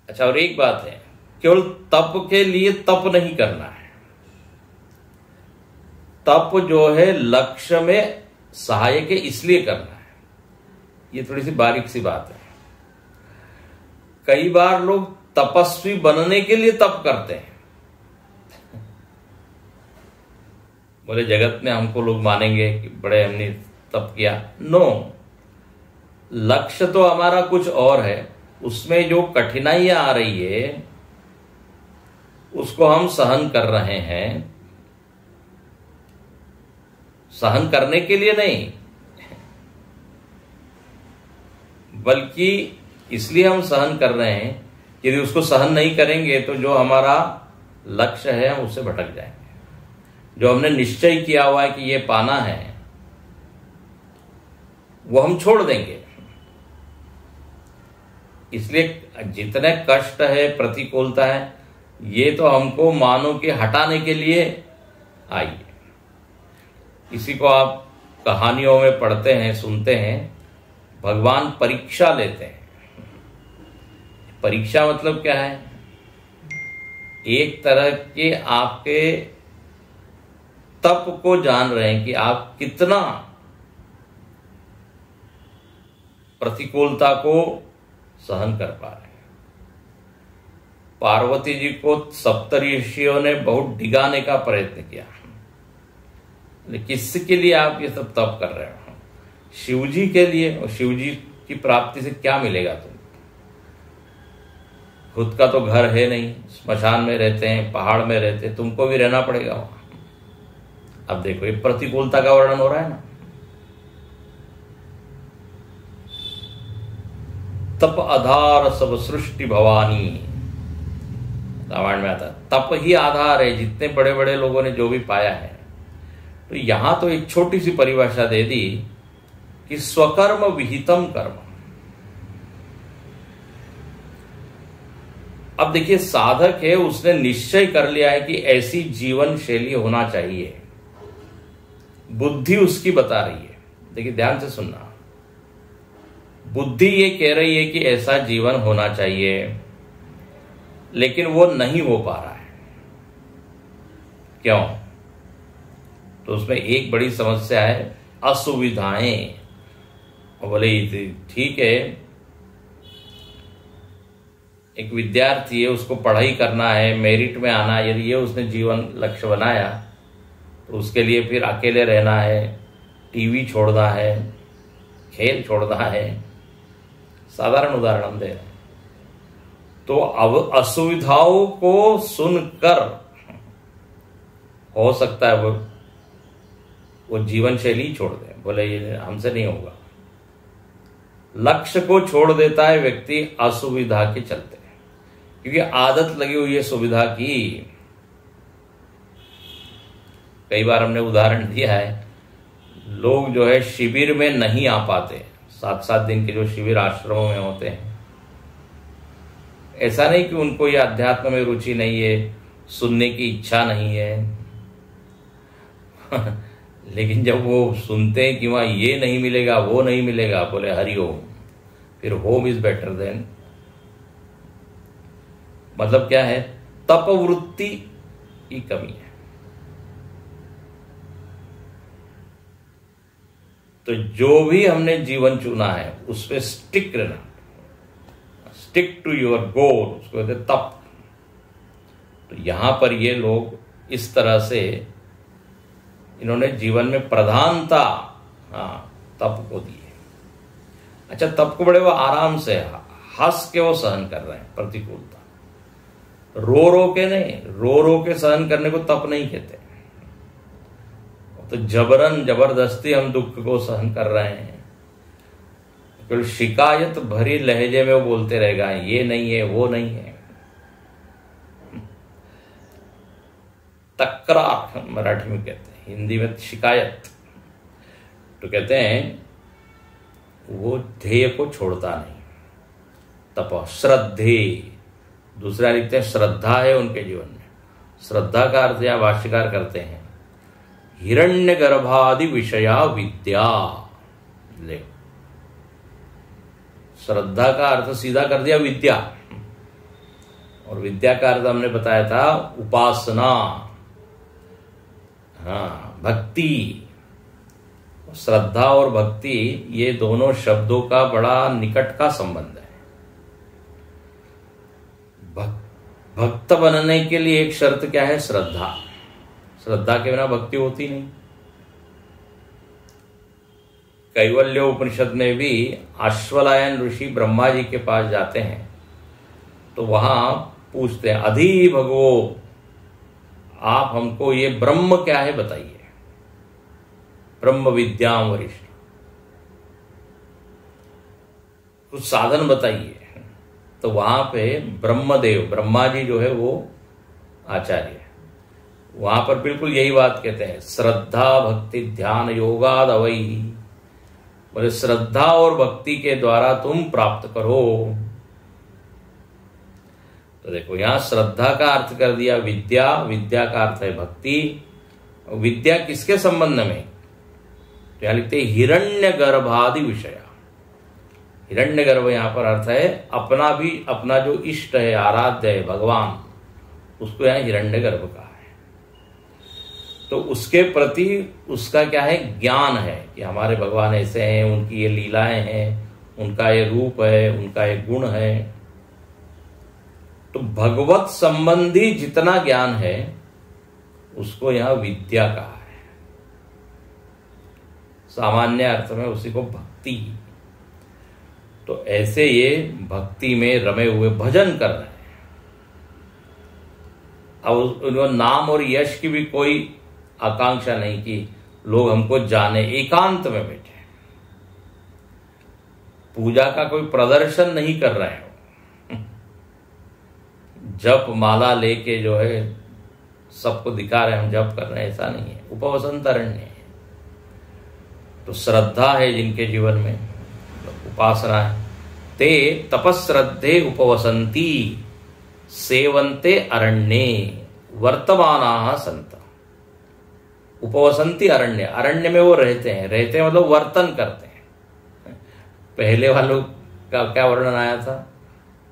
अच्छा, और एक बात है, केवल तप के लिए तप नहीं करना है। तप जो है लक्ष्य में सहायक है इसलिए करना है। ये थोड़ी सी बारीक सी बात है। कई बार लोग तपस्वी बनने के लिए तप करते हैं, बोले जगत में हमको लोग मानेंगे कि बड़े हमने तप किया। नो, लक्ष्य तो हमारा कुछ और है। उसमें जो कठिनाइयां आ रही है उसको हम सहन कर रहे हैं, सहन करने के लिए नहीं, बल्कि इसलिए हम सहन कर रहे हैं कि यदि उसको सहन नहीं करेंगे तो जो हमारा लक्ष्य है हम उससे भटक जाएंगे। जो हमने निश्चय किया हुआ है कि ये पाना है वो हम छोड़ देंगे। इसलिए जितने कष्ट है, प्रतिकूलता है, ये तो हमको मानो कि हटाने के लिए आई है। इसी को आप कहानियों में पढ़ते हैं, सुनते हैं, भगवान परीक्षा लेते हैं। परीक्षा मतलब क्या है? एक तरह के आपके तप को जान रहे हैं कि आप कितना प्रतिकूलता को सहन कर पा रहे हैं। पार्वती जी को सप्तऋषियों ने बहुत डिगाने का प्रयत्न किया, लेकिन किसके लिए आप ये सब तप कर रहे हो? शिव जी के लिए। और शिव जी की प्राप्ति से क्या मिलेगा? तुम खुद का तो घर है नहीं, स्मशान में रहते हैं, पहाड़ में रहते हैं, तुमको भी रहना पड़ेगा वहां। अब देखो ये प्रतिकूलता का वर्णन हो रहा है ना। तप आधार सब सृष्टि भवानी, रामायण में आता है। तप ही आधार है, जितने बड़े बड़े लोगों ने जो भी पाया है। तो यहां तो एक छोटी सी परिभाषा दे दी कि स्वकर्म विहितम कर्म। अब देखिए, साधक है, उसने निश्चय कर लिया है कि ऐसी जीवन शैली होना चाहिए। बुद्धि उसकी बता रही है, देखिए ध्यान से सुनना। बुद्धि ये कह रही है कि ऐसा जीवन होना चाहिए, लेकिन वो नहीं हो पा रहा है। क्यों? तो उसमें एक बड़ी समस्या है असुविधाएं। और बोले ठीक है, एक विद्यार्थी है, उसको पढ़ाई करना है, मेरिट में आना है, यदि ये उसने जीवन लक्ष्य बनाया तो उसके लिए फिर अकेले रहना है, टीवी छोड़ना है, खेल छोड़ना है। साधारण उदाहरण हम दे रहे हैं। तो अब असुविधाओं को सुनकर हो सकता है वो जीवन शैली छोड़ दे, बोले ये हमसे नहीं होगा। लक्ष्य को छोड़ देता है व्यक्ति असुविधा के चलते, क्योंकि आदत लगी हुई है सुविधा की। कई बार हमने उदाहरण दिया है, लोग जो है शिविर में नहीं आ पाते, 7-7 दिन के जो शिविर आश्रमों में होते हैं। ऐसा नहीं कि उनको ये अध्यात्म में रुचि नहीं है, सुनने की इच्छा नहीं है लेकिन जब वो सुनते हैं कि वहां ये नहीं मिलेगा, वो नहीं मिलेगा, बोले हरिओम, फिर होम इज बेटर देन। मतलब क्या है? तपवृत्ति की कमी है। तो जो भी हमने जीवन चुना है उस पर स्टिक रहना, स्टिक टू योर गोल, उसको कहते तप। तो यहां पर ये लोग इस तरह से इन्होंने जीवन में प्रधानता तप को दी है। अच्छा, तप को बड़े वो आराम से हंस के वो सहन कर रहे हैं प्रतिकूलता, रो रो के नहीं। रो रो के सहन करने को तप नहीं कहते। तो जबरन जबरदस्ती हम दुख को सहन कर रहे हैं। फिर शिकायत भरी लहजे में वो बोलते रहेगा, ये नहीं है, वो नहीं है। तकरार मराठी में कहते हैं, हिंदी में शिकायत। तो कहते हैं वो ध्येय को छोड़ता नहीं। तप श्रद्धे, दूसरा लिखते हैं श्रद्धा है उनके जीवन में। श्रद्धा का अर्थ यहां भाष्यकार करते हैं हिरण्य गर्भादि विषया विद्या। ले, श्रद्धा का अर्थ सीधा कर दिया विद्या, और विद्या का अर्थ हमने बताया था उपासना, भक्ति। श्रद्धा और भक्ति ये दोनों शब्दों का बड़ा निकट का संबंध है। भक्त बनने के लिए एक शर्त क्या है? श्रद्धा। श्रद्धा के बिना भक्ति होती नहीं। कैवल्य उपनिषद में भी अश्वलायन ऋषि ब्रह्मा जी के पास जाते हैं, तो वहां पूछते हैं, अधि भगवो, आप हमको ये ब्रह्म क्या है बताइए, ब्रह्म विद्याम वरिष्ठ, कुछ साधन बताइए। तो वहां पे ब्रह्मदेव, ब्रह्मा जी जो है वो आचार्य, वहां पर बिल्कुल यही बात कहते हैं, श्रद्धा भक्ति ध्यान योगाद अवई, बोले श्रद्धा और भक्ति के द्वारा तुम प्राप्त करो। तो देखो यहां श्रद्धा का अर्थ कर दिया विद्या, विद्या का अर्थ है भक्ति। विद्या किसके संबंध में, तो यहां लिखते हिरण्य गर्भादि विषय। हिरण्य गर्भ यहां पर अर्थ है अपना भी, अपना जो इष्ट है, आराध्य है भगवान, उसको यहां हिरण्य गर्भ का है। तो उसके प्रति उसका क्या है, ज्ञान है कि हमारे भगवान ऐसे हैं, उनकी ये लीलाएं हैं, उनका ये रूप है, उनका ये गुण है। तो भगवत संबंधी जितना ज्ञान है उसको यहां विद्या कहा है। सामान्य अर्थ में उसी को भक्ति। तो ऐसे ये भक्ति में रमे हुए भजन कर रहे हैं। अब उनको नाम और यश की भी कोई आकांक्षा नहीं कि लोग हमको जाने, एकांत में बैठे, पूजा का कोई प्रदर्शन नहीं कर रहे हो, जप माला लेके जो है सबको दिखा रहे हैं हम जप कर रहे हैं, ऐसा नहीं है। उपवसन तरण्य है। तो श्रद्धा है जिनके जीवन में, उपासना है, ते तपश्रद्धे उपवसंती सेवन्ते अरण्ये वर्तमाना संत। उपवसंती अरण्य, अरण्य में वो रहते हैं, रहते हैं मतलब वर्तन करते हैं। पहले वालों का क्या वर्णन आया था,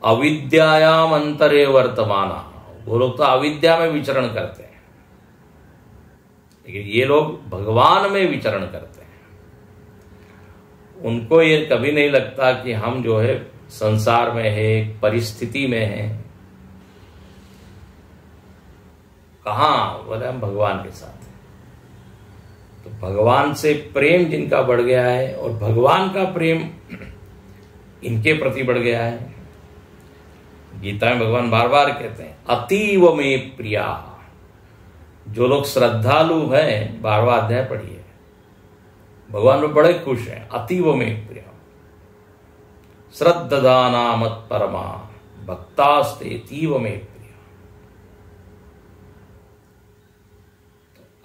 अविद्यायाम अंतरे वर्तमाना, वो लोग तो अविद्या में विचरण करते हैं, लेकिन ये लोग भगवान में विचरण करते हैं। उनको ये कभी नहीं लगता कि हम जो है संसार में है, परिस्थिति में है। कहाँ, बोले हम भगवान के साथ हैं। तो भगवान से प्रेम जिनका बढ़ गया है और भगवान का प्रेम इनके प्रति बढ़ गया है। गीता में भगवान बार बार कहते हैं अतीव में प्रिया। जो लोग श्रद्धालु हैं, 12वां अध्याय पढ़िए, भगवान में बड़े खुश हैं। अतीव में प्रिया श्रद्धाना मत परमा भक्तास्ते तीव में प्रिया।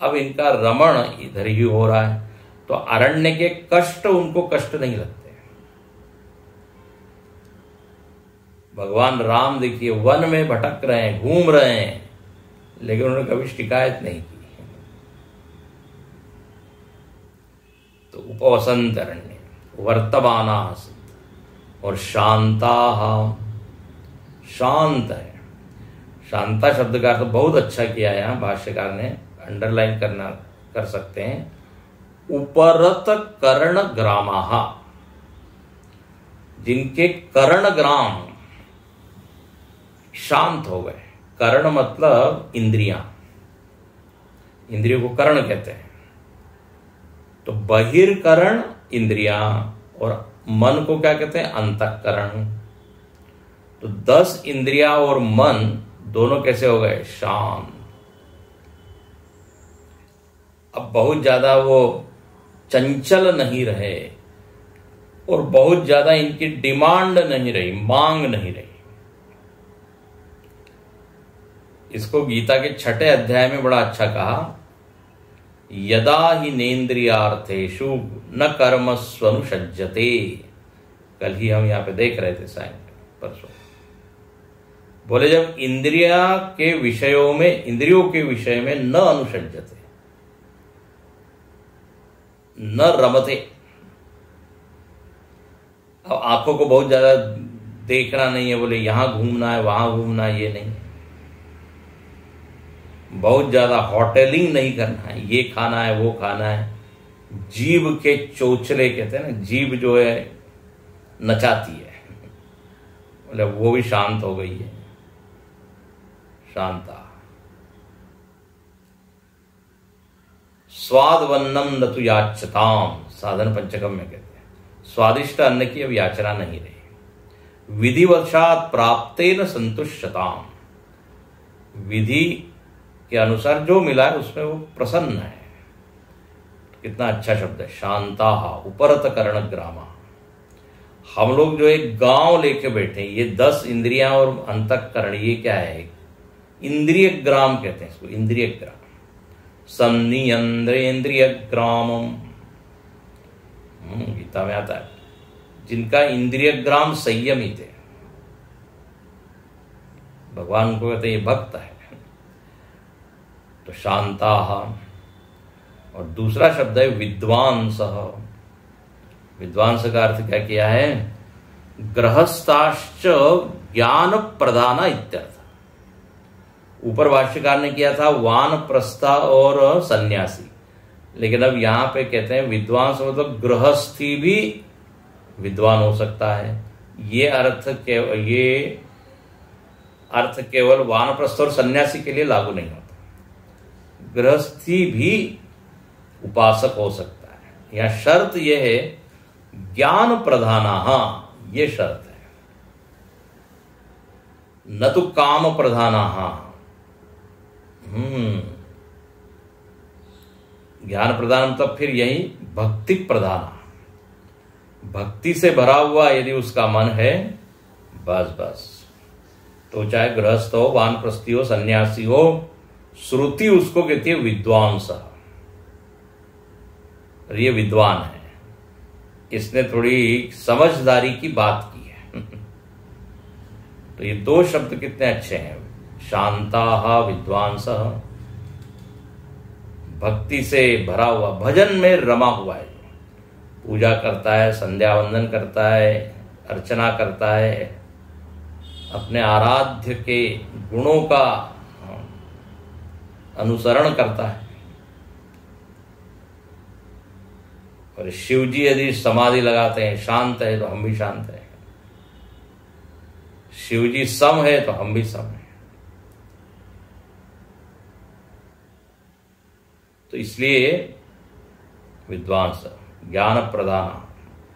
अब इनका रमण इधर ही हो रहा है, तो अरण्य के कष्ट उनको कष्ट नहीं लगते। भगवान राम देखिए वन में भटक रहे हैं, घूम रहे हैं, लेकिन उन्होंने कभी शिकायत नहीं की। तो उपवसंत अरण्य, वर्तमाना और शांता, शांत है। शांता शब्द का अर्थ बहुत अच्छा किया है यहाँ भाष्यकार ने, अंडरलाइन कर सकते हैं। उपरत कर्ण ग्रामाहा, जिनके कर्ण ग्राम शांत हो गए। कर्ण मतलब इंद्रियां, इंद्रियों को कर्ण कहते हैं। तो बहिर्करण इंद्रियां और मन को क्या कहते हैं, अंतःकरण। तो 10 इंद्रियां और मन दोनों कैसे हो गए, शांत। अब बहुत ज्यादा वो चंचल नहीं रहे और बहुत ज्यादा इनकी डिमांड नहीं रही, मांग नहीं रही। इसको गीता के 6ठे अध्याय में बड़ा अच्छा कहा, यदा ही नेन्द्रियार्थेषु न कर्मस्वनुषज्जते। कल ही हम यहां पे देख रहे थे, सायंकाल परसों। बोले जब इंद्रियों के विषय में न अनुषज्जते, न रमते। अब आंखों को बहुत ज्यादा देखना नहीं है, बोले यहां घूमना है वहां घूमना है, ये नहीं। बहुत ज्यादा होटलिंग नहीं करना है, ये खाना है वो खाना है। जीभ के चोचले कहते हैं ना, जीभ जो है नचाती है, बोले वो भी शांत हो गई है। शांता। स्वाद वन्नम न तु याचताम, साधन पंचकम में कहते हैं स्वादिष्ट अन्न की अब याचना नहीं रही। विधिवशात प्राप्तेन संतुष्टताम, विधि के अनुसार जो मिला है उसमें वो प्रसन्न है। कितना अच्छा शब्द है, शांताहा उपरत कर्ण ग्रामा। हम लोग जो एक गांव लेके बैठे, ये 10 इंद्रियां और अंतःकरण, ये क्या है? इंद्रिय ग्राम कहते हैं इसको, इंद्रिय ग्राम। संनियंद्रेन्द्रिय ग्रामम, गीता में आता है, जिनका इंद्रिय ग्राम संयमित है, भगवान को कहते हैं ये भक्त है। तो शांताः, और दूसरा शब्द है विद्वांसः। विद्वांस का अर्थ क्या किया है? गृहस्थाश्च ज्ञान प्रदान इत्यर्थ। ऊपर भाष्यकार ने किया था वानप्रस्था और सन्यासी, लेकिन अब यहां पे कहते हैं विद्वांस मतलब गृहस्थी भी विद्वान हो सकता है। ये अर्थ केवल वानप्रस्थ और सन्यासी के लिए लागू नहीं होता, गृहस्थी भी उपासक हो सकता है। यह शर्त यह है ज्ञान प्रधाना, ये शर्त है, न तो काम प्रधाना। ज्ञान प्रधान मतलब फिर यही भक्ति प्रधान, भक्ति से भरा हुआ यदि उसका मन है, बस तो चाहे गृहस्थ हो, वानप्रस्थी हो, सन्यासी हो, श्रुति उसको कहती है विद्वांस। ये विद्वान है, इसने थोड़ी समझदारी की बात की है। तो ये 2 शब्द कितने अच्छे हैं, शांताः विद्वांसः, भक्ति से भरा हुआ, भजन में रमा हुआ है, पूजा करता है, संध्या वंदन करता है, अर्चना करता है, अपने आराध्य के गुणों का अनुसरण करता है। और शिव जी यदि समाधि लगाते हैं, शांत है तो हम भी शांत हैं, शिव जी सम है तो हम भी सम हैं। तो इसलिए विद्वांस, ज्ञान प्रधान,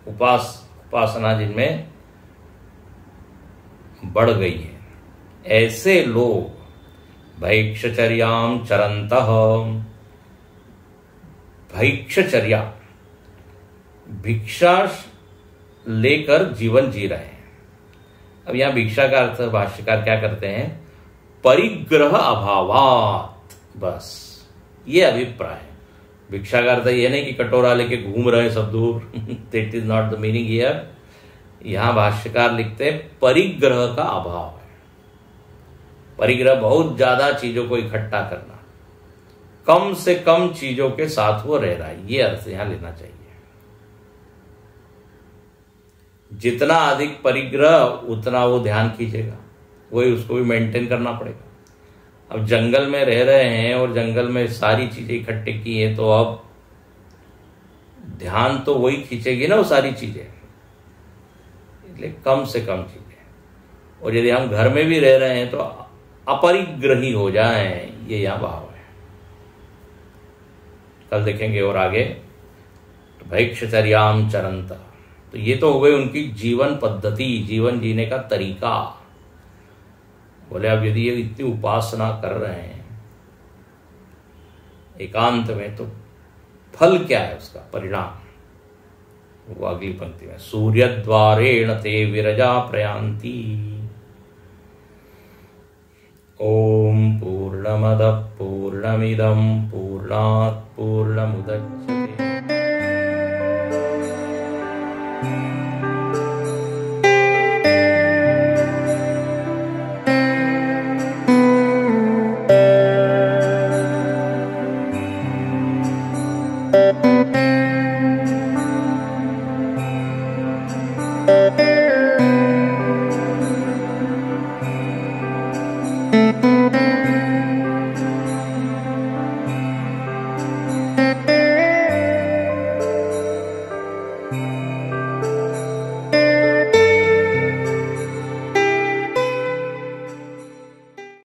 उपासना जिनमें बढ़ गई है, ऐसे लोग भैक्षचर्याम चरन्तः, भैक्षचर्या भिक्षा लेकर जीवन जी रहे हैं। अब यहां भिक्षा का अर्थ भाष्यकार क्या करते हैं? परिग्रह अभावात, बस ये अभिप्राय है। भिक्षा का अर्थ ये नहीं कि कटोरा लेके घूम रहे सब दूर, that is not the meaning here. यहां भाष्यकार लिखते हैं परिग्रह का अभाव है। परिग्रह बहुत ज्यादा चीजों को इकट्ठा करना, कम से कम चीजों के साथ वो रह रहा है, ये अर्थ यहां लेना चाहिए। जितना अधिक परिग्रह उतना वो ध्यान खींचेगा, वही उसको भी मेंटेन करना पड़ेगा। अब जंगल में रह रहे हैं और जंगल में सारी चीजें इकट्ठे की है, तो अब ध्यान तो वही खींचेगी ना वो सारी चीजें, इसलिए कम से कम चीजें। और यदि हम घर में भी रह रहे हैं तो अपरिग्रही हो जाएं, ये यहां भाव है। कल देखेंगे और आगे। तो भैक्षचर्याम चरंत, तो ये तो हो गई उनकी जीवन पद्धति, जीवन जीने का तरीका। बोले अब यदि ये इतनी उपासना कर रहे हैं एकांत में, तो फल क्या है उसका परिणाम? वो अगली पंक्ति में, सूर्य द्वारेण ते विरजा प्रयांति। ओम पूर्णमदः पूर्णमिदं पूर्णात् पूर्णमुदच्यते।